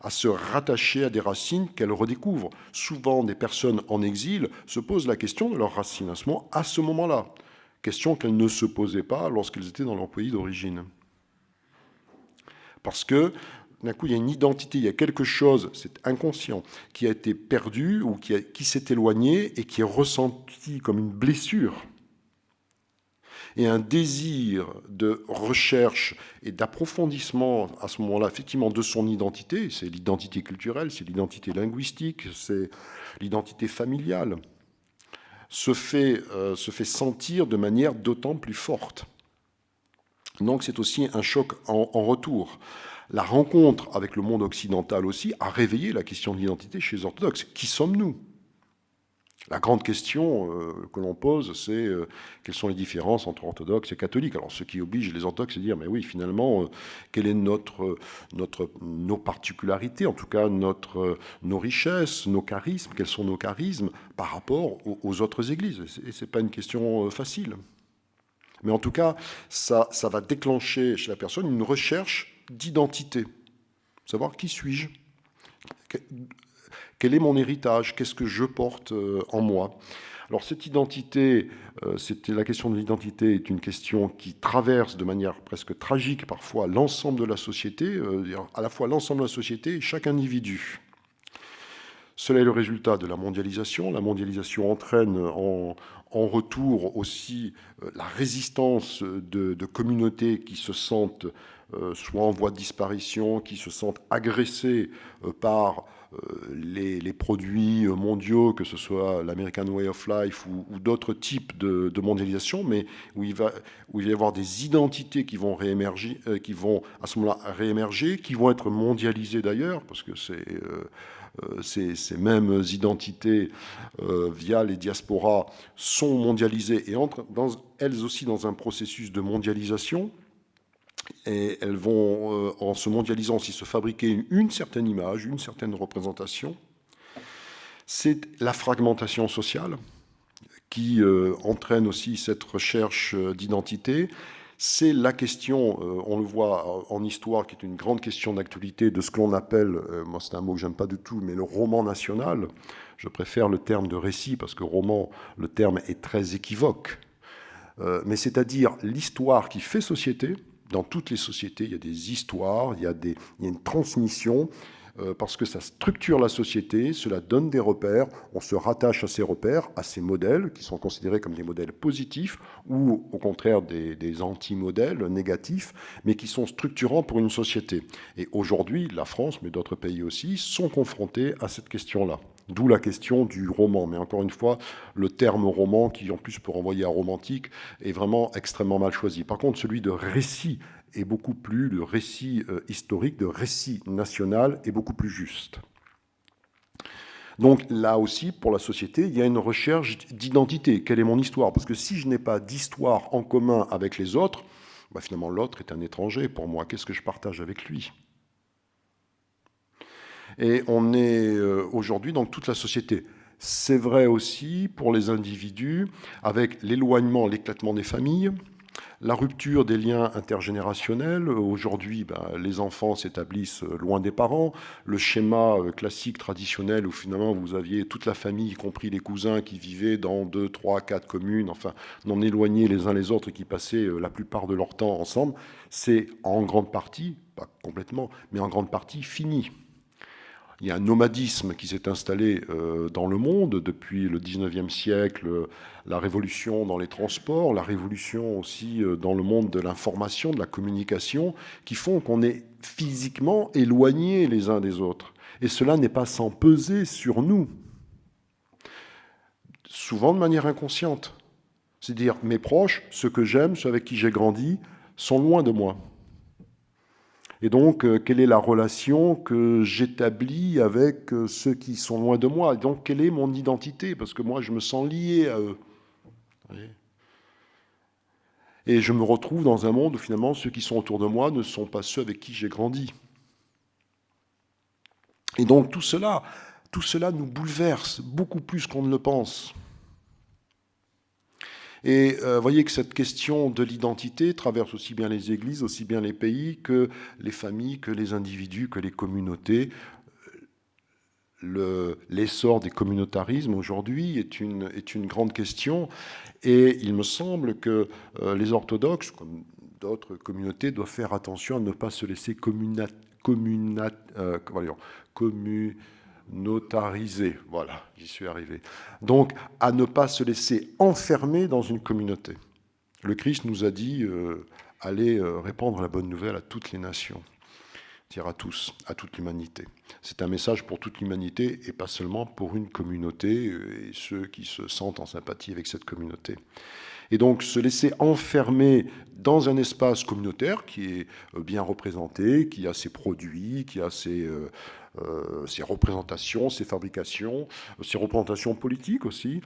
à se rattacher à des racines qu'elles redécouvrent. Souvent, des personnes en exil se posent la question de leurs racines à ce moment-là, question qu'elles ne se posaient pas lorsqu'elles étaient dans leur pays d'origine. Parce que d'un coup, il y a une identité, il y a quelque chose, c'est inconscient, qui a été perdu ou qui s'est éloigné et qui est ressenti comme une blessure. Et un désir de recherche et d'approfondissement à ce moment-là, effectivement, de son identité, c'est l'identité culturelle, c'est l'identité linguistique, c'est l'identité familiale, se fait sentir de manière d'autant plus forte. Donc c'est aussi un choc en retour. La rencontre avec le monde occidental aussi a réveillé la question de l'identité chez les orthodoxes. Qui sommes-nous ? La grande question que l'on pose, c'est quelles sont les différences entre orthodoxes et catholiques. Alors, ce qui oblige les orthodoxes à dire, mais oui, finalement, quelles sont nos particularités, en tout cas nos richesses, nos charismes, quels sont nos charismes par rapport aux autres églises. Et ce n'est pas une question facile. Mais en tout cas, ça va déclencher chez la personne une recherche d'identité. Savoir qui suis-je ? Quel est mon héritage? Qu'est-ce que je porte en moi? Alors cette identité, la question de l'identité est une question qui traverse de manière presque tragique parfois l'ensemble de la société, à la fois l'ensemble de la société et chaque individu. Cela est le résultat de la mondialisation. La mondialisation entraîne en retour aussi la résistance de communautés qui se sentent soit en voie de disparition, qui se sentent agressées par les produits mondiaux, que ce soit l'American Way of Life ou d'autres types de mondialisation, mais où il va y avoir des identités qui vont réémerger, qui vont à ce moment-là réémerger, qui vont être mondialisées d'ailleurs, parce que ces mêmes identités, via les diasporas, sont mondialisées et entrent elles aussi dans un processus de mondialisation. Et elles vont, en se mondialisant, aussi se fabriquer une certaine image, une certaine représentation. C'est la fragmentation sociale qui entraîne aussi cette recherche d'identité. C'est la question, on le voit en histoire, qui est une grande question d'actualité, de ce que l'on appelle, moi c'est un mot que j'aime pas du tout, mais le roman national. Je préfère le terme de récit, parce que roman, le terme est très équivoque. Mais c'est-à-dire l'histoire qui fait société. Dans toutes les sociétés, il y a des histoires, il y a une transmission, parce que ça structure la société, cela donne des repères, on se rattache à ces repères, à ces modèles, qui sont considérés comme des modèles positifs, ou au contraire des anti-modèles négatifs, mais qui sont structurants pour une société. Et aujourd'hui, la France, mais d'autres pays aussi, sont confrontés à cette question-là. D'où la question du roman. Mais encore une fois, le terme roman, qui en plus peut renvoyer à romantique, est vraiment extrêmement mal choisi. Par contre, celui de récit est beaucoup plus, de récit historique, de récit national, est beaucoup plus juste. Donc là aussi, pour la société, il y a une recherche d'identité. Quelle est mon histoire? Parce que si je n'ai pas d'histoire en commun avec les autres, finalement l'autre est un étranger pour moi. Qu'est-ce que je partage avec lui? Et on est aujourd'hui dans toute la société. C'est vrai aussi pour les individus, avec l'éloignement, l'éclatement des familles, la rupture des liens intergénérationnels. Aujourd'hui, les enfants s'établissent loin des parents. Le schéma classique, traditionnel, où finalement vous aviez toute la famille, y compris les cousins, qui vivaient dans 2, 3, 4 communes, enfin, non éloignés les uns les autres et qui passaient la plupart de leur temps ensemble, c'est en grande partie, pas complètement, mais en grande partie fini. Il y a un nomadisme qui s'est installé dans le monde depuis le 19e siècle, la révolution dans les transports, la révolution aussi dans le monde de l'information, de la communication, qui font qu'on est physiquement éloignés les uns des autres. Et cela n'est pas sans peser sur nous, souvent de manière inconsciente. C'est-à-dire, mes proches, ceux que j'aime, ceux avec qui j'ai grandi, sont loin de moi. Et donc, quelle est la relation que j'établis avec ceux qui sont loin de moi? Et donc, quelle est mon identité? Parce que moi, je me sens lié à eux. Et je me retrouve dans un monde où, finalement, ceux qui sont autour de moi ne sont pas ceux avec qui j'ai grandi. Et donc, tout cela nous bouleverse beaucoup plus qu'on ne le pense. Et voyez que cette question de l'identité traverse aussi bien les églises, aussi bien les pays, que les familles, que les individus, que les communautés. L'essor des communautarismes aujourd'hui est une grande question. Et il me semble que les orthodoxes, comme d'autres communautés, doivent faire attention à ne pas se laisser communautariser. Voilà, j'y suis arrivé. Donc, à ne pas se laisser enfermer dans une communauté. Le Christ nous a dit allez répandre la bonne nouvelle à toutes les nations, c'est-à-dire à tous, à toute l'humanité. C'est un message pour toute l'humanité et pas seulement pour une communauté et ceux qui se sentent en sympathie avec cette communauté. Et donc se laisser enfermer dans un espace communautaire qui est bien représenté, qui a ses produits, qui a ses représentations, ses fabrications, ses représentations politiques aussi,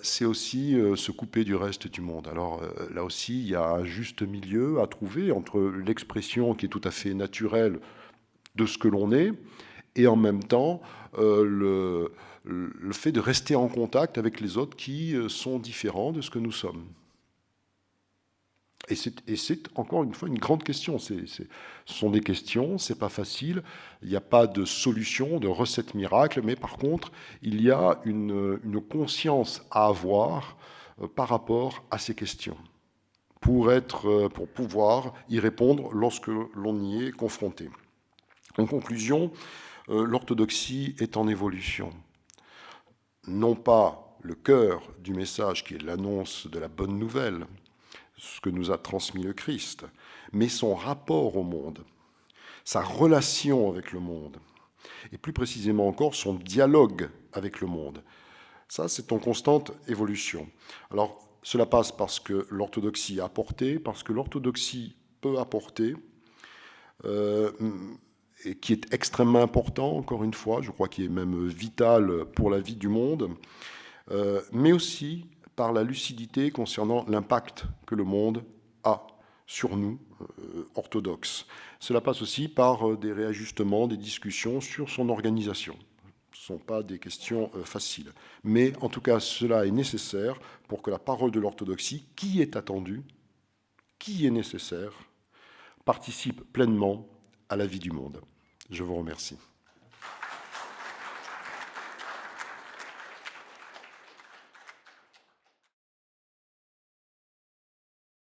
c'est aussi se couper du reste du monde. Alors là aussi, il y a un juste milieu à trouver entre l'expression qui est tout à fait naturelle de ce que l'on est, et en même temps le fait de rester en contact avec les autres qui sont différents de ce que nous sommes. Et c'est encore une fois une grande question. Ce sont des questions, c'est pas facile. Il n'y a pas de solution, de recette miracle, mais par contre, il y a une conscience à avoir par rapport à ces questions pour pouvoir y répondre lorsque l'on y est confronté. En conclusion, l'orthodoxie est en évolution. Non pas le cœur du message qui est l'annonce de la bonne nouvelle, ce que nous a transmis le Christ, mais son rapport au monde, sa relation avec le monde, et plus précisément encore son dialogue avec le monde. Ça, c'est en constante évolution. Alors, cela passe parce que l'orthodoxie a apporté, parce que l'orthodoxie peut apporter, et qui est extrêmement important, encore une fois, je crois qu'il est même vital pour la vie du monde, mais aussi par la lucidité concernant l'impact que le monde a sur nous, orthodoxes. Cela passe aussi par des réajustements, des discussions sur son organisation. Ce ne sont pas des questions faciles. Mais en tout cas, cela est nécessaire pour que la parole de l'orthodoxie, qui est attendue, qui est nécessaire, participe pleinement à la vie du monde. Je vous remercie.